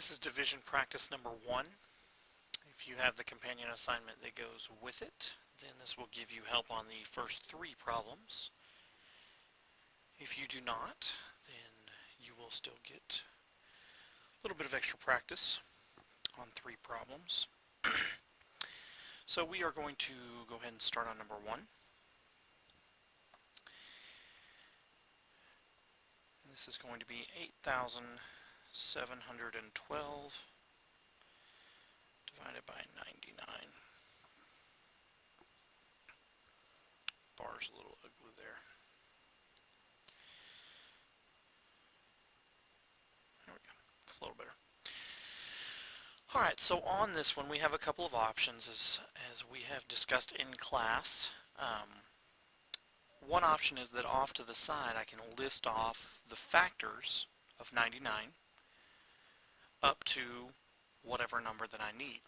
This is division practice number 1. If you have the companion assignment that goes with it, then this will give you help on the first 3 problems. If you do not, then you will still get a little bit of extra practice on 3 problems. So we are going to go ahead and start on number 1. And this is going to be 8,712 divided by 99. Bar's a little ugly there. There we go. It's a little better. Alright, so on this one we have a couple of options as we have discussed in class. One option is that off to the side I can list off the factors of 99 up to whatever number that I need.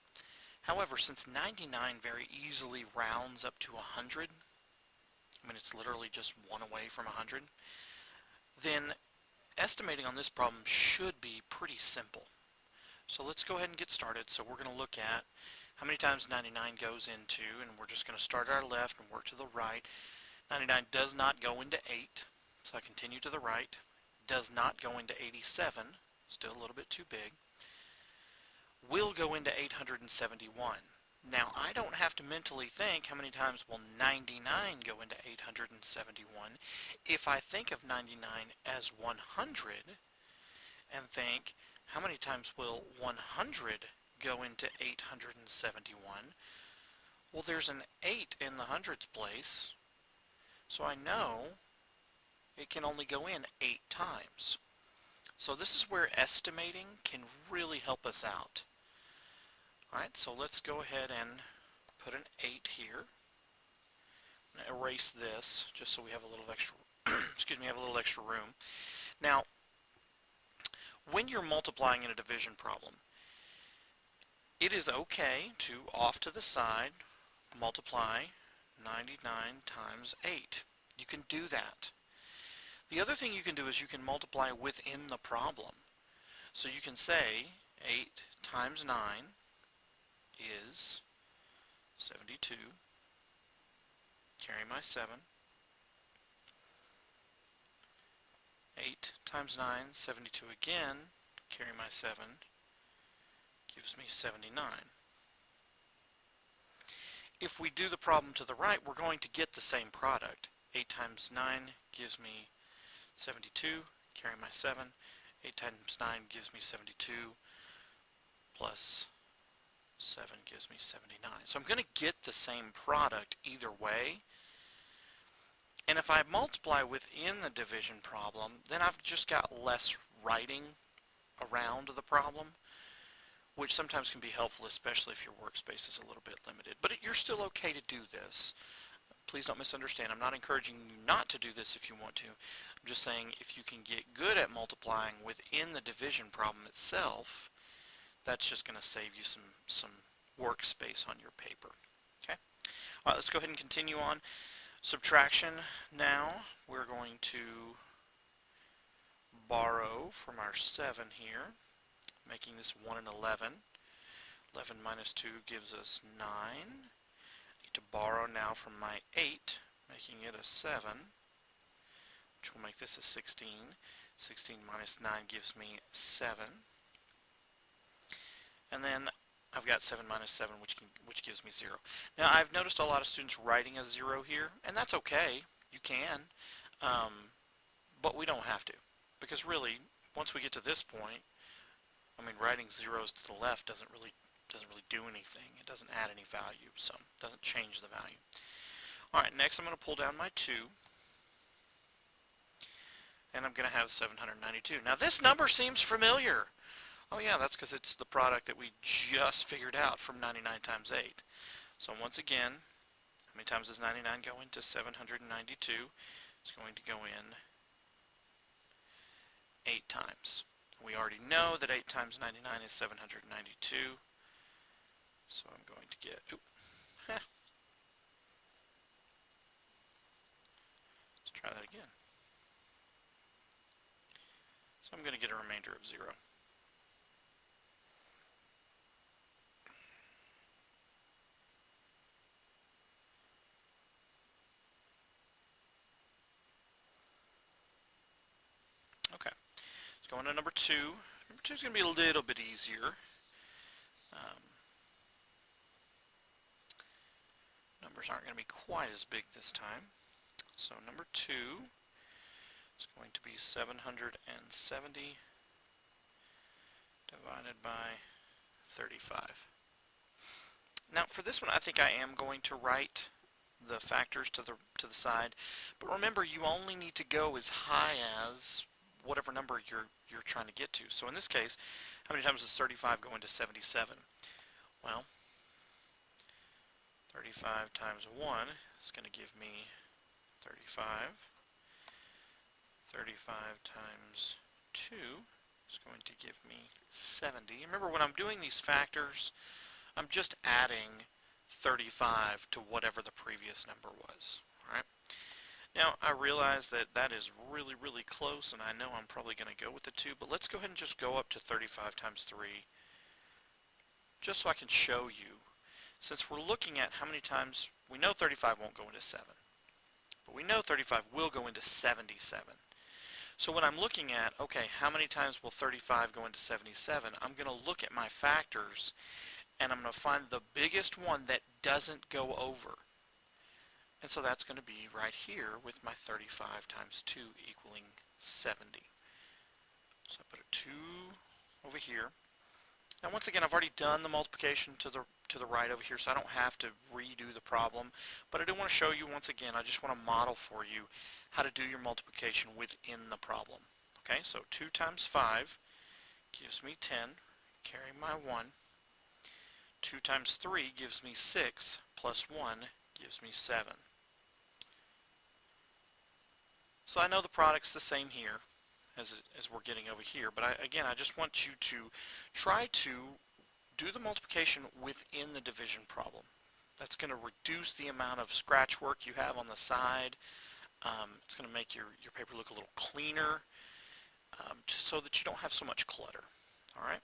However, since 99 very easily rounds up to 100, I mean it's literally just one away from 100, then estimating on this problem should be pretty simple. So let's go ahead and get started. So we're going to look at how many times 99 goes into, and we're just going to start at our left and work to the right. 99 does not go into 8, so I continue to the right. Does not go into 87, still a little bit too big. Will go into 871. Now I don't have to mentally think how many times will 99 go into 871. If I think of 99 as 100 and think how many times will 100 go into 871, well there's an 8 in the hundreds place, so I know it can only go in 8 times. So this is where estimating can really help us out. Alright, so let's go ahead and put an 8 here. I'm going to erase this just so we have a little extra excuse me, have a little extra room. Now, when you're multiplying in a division problem, it is okay to off to the side multiply 99 times 8. You can do that. The other thing you can do is you can multiply within the problem. So you can say 8 times 9 is 72. Carry my 7. 8 times 9, 72 again. Carry my 7. Gives me 79. If we do the problem to the right, we're going to get the same product. 8 times 9 gives me 72. Carry my 7. 8 times 9 gives me 72. Plus 7 gives me 79. So I'm going to get the same product either way. And if I multiply within the division problem, then I've just got less writing around the problem, which sometimes can be helpful, especially if your workspace is a little bit limited. But you're still okay to do this. Please don't misunderstand. I'm not encouraging you not to do this if you want to. I'm just saying if you can get good at multiplying within the division problem itself, that's just going to save you some workspace on your paper. Okay? All right, let's go ahead and continue on. Subtraction now. We're going to borrow from our 7 here, making this 1 and 11. 11 minus 2 gives us 9. I need to borrow now from my 8, making it a 7, which will make this a 16. 16 minus 9 gives me 7. And then I've got 7 minus 7, which gives me 0. Now, I've noticed a lot of students writing a 0 here, and that's okay. You can. But we don't have to. Because really, once we get to this point, I mean, writing zeros to the left doesn't really do anything. It doesn't add any value, so it doesn't change the value. Alright, next I'm going to pull down my 2. And I'm going to have 792. Now, this number seems familiar. Oh yeah, that's because it's the product that we just figured out from 99 times 8. So once again, how many times does 99 go into 792? It's going to go in 8 times. We already know that 8 times 99 is 792. So I'm going to get, let's try that again. So I'm going to get a remainder of 0. going to number 2. Number 2 is going to be a little bit easier. Numbers aren't going to be quite as big this time. So number 2 is going to be 770 divided by 35. Now for this one, I think I am going to write the factors to the side, but remember, you only need to go as high as whatever number you're trying to get to. So in this case, how many times does 35 go into 77? Well, 35 times 1 is going to give me 35. 35 times 2 is going to give me 70. Remember, when I'm doing these factors, I'm just adding 35 to whatever the previous number was. All right. Now, I realize that that is really, really close, and I know I'm probably going to go with the 2, but let's go ahead and just go up to 35 times 3, just so I can show you. Since we're looking at how many times, we know 35 won't go into 7, but we know 35 will go into 77. So when I'm looking at, okay, how many times will 35 go into 77, I'm going to look at my factors, and I'm going to find the biggest one that doesn't go over. And so that's going to be right here with my 35 times 2 equaling 70. So I put a 2 over here. Now once again, I've already done the multiplication to the right over here, so I don't have to redo the problem. But I do want to show you once again, I just want to model for you how to do your multiplication within the problem. Okay, so 2 times 5 gives me 10, carry my 1. 2 times 3 gives me 6, plus 1 gives me 7. So I know the product's the same here as we're getting over here, but again, I just want you to try to do the multiplication within the division problem. That's going to reduce the amount of scratch work you have on the side. It's going to make your paper look a little cleaner, just so that you don't have so much clutter. All right.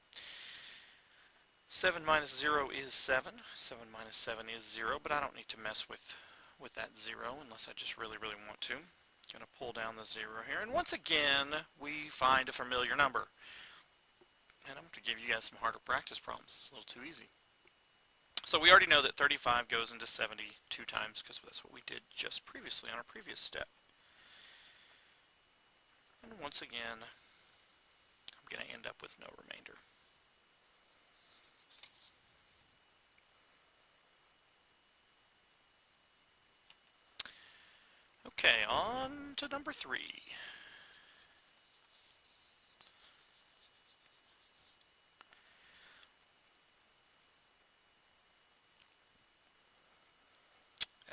7 minus 0 is 7. 7 minus 7 is 0, but I don't need to mess with that 0 unless I just really, really want to. I'm going to pull down the 0 here, and once again, we find a familiar number. And I'm going to give you guys some harder practice problems. It's a little too easy. So we already know that 35 goes into 70 2 times, because that's what we did just previously on our previous step. And once again, I'm going to end up with no remainder. Okay, on to number 3.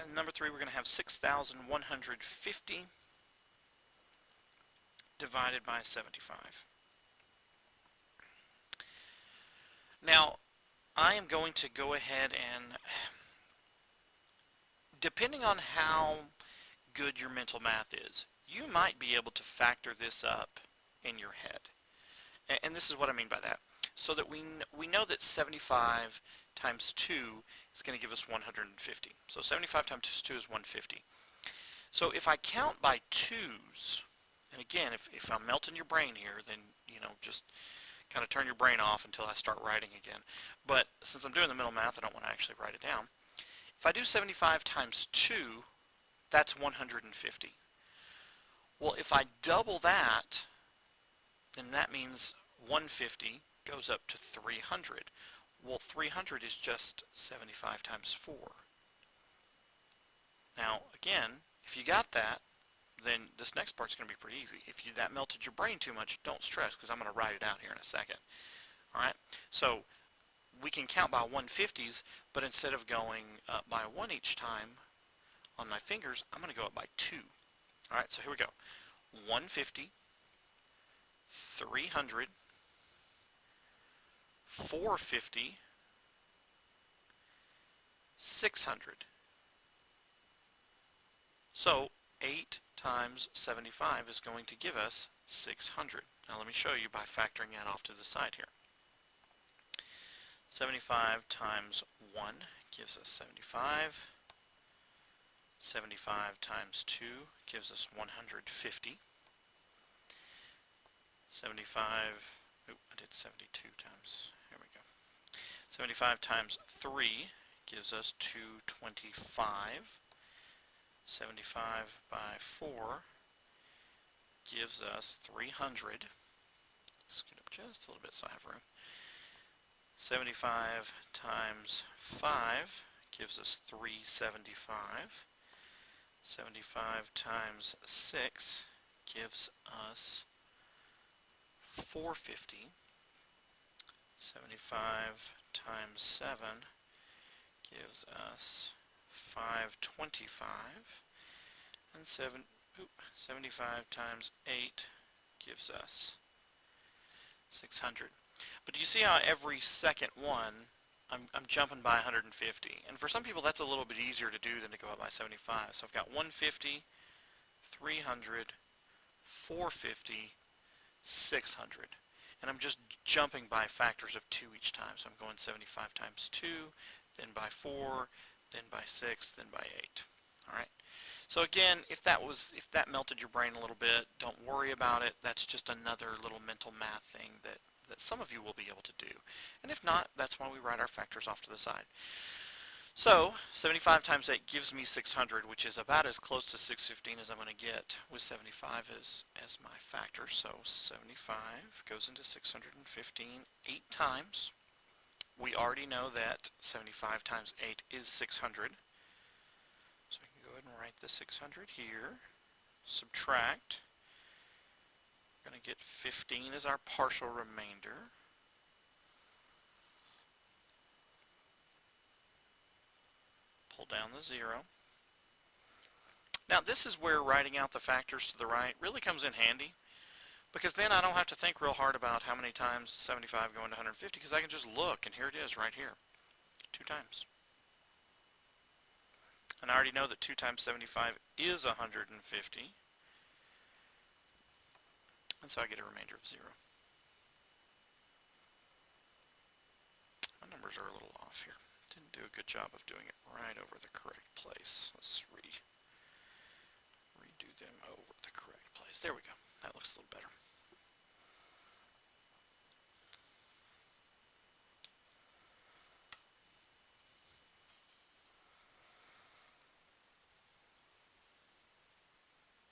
And number 3, we're going to have 6,150 divided by 75. Now, I am going to go ahead and, depending on how good your mental math is, you might be able to factor this up in your head. And this is what I mean by that. So that we know that 75 times 2 is going to give us 150. So 75 times 2 is 150. So if I count by 2's, and again, if I'm melting your brain here, then, you know, just kind of turn your brain off until I start writing again. But since I'm doing the mental math, I don't want to actually write it down. If I do 75 times 2, that's 150. Well, if I double that, then that means 150 goes up to 300. Well, 300 is just 75 times 4. Now, again, if you got that, then this next part's going to be pretty easy. If that melted your brain too much, don't stress, because I'm going to write it out here in a second. All right, so we can count by 150s, but instead of going up by 1 each time on my fingers, I'm going to go up by 2. All right, so here we go. 150, 300, 450, 600. So 8 times 75 is going to give us 600. Now let me show you by factoring that off to the side here. 75 times 1 gives us 75. 75 times 2 gives us 150. 75, oop, I did 72 times, here we go. 75 times 3 gives us 225. 75 by 4 gives us 300. Scoot up just a little bit so I have room. 75 times 5 gives us 375. 75 times 6 gives us 450. 75 times 7 gives us 525. And 75 times 8 gives us 600. But do you see how every second one I'm jumping by 150? And for some people that's a little bit easier to do than to go up by 75. So I've got 150, 300, 450, 600. And I'm just jumping by factors of 2 each time. So I'm going 75 times 2, then by 4, then by 6, then by 8. Alright? So again, if that melted your brain a little bit, don't worry about it. That's just another little mental math thing that some of you will be able to do. And if not, that's why we write our factors off to the side. So 75 times 8 gives me 600, which is about as close to 615 as I'm going to get with 75 as my factor. So 75 goes into 615 8 times. We already know that 75 times 8 is 600. So we can go ahead and write the 600 here. Subtract. We're going to get 15 as our partial remainder. Pull down the 0. Now this is where writing out the factors to the right really comes in handy, because then I don't have to think real hard about how many times 75 go into 150, because I can just look, and here it is right here. 2 times. And I already know that 2 times 75 is 150. And so I get a remainder of 0. My numbers are a little off here. Didn't do a good job of doing it right over the correct place. Let's redo them over the correct place. There we go. That looks a little better.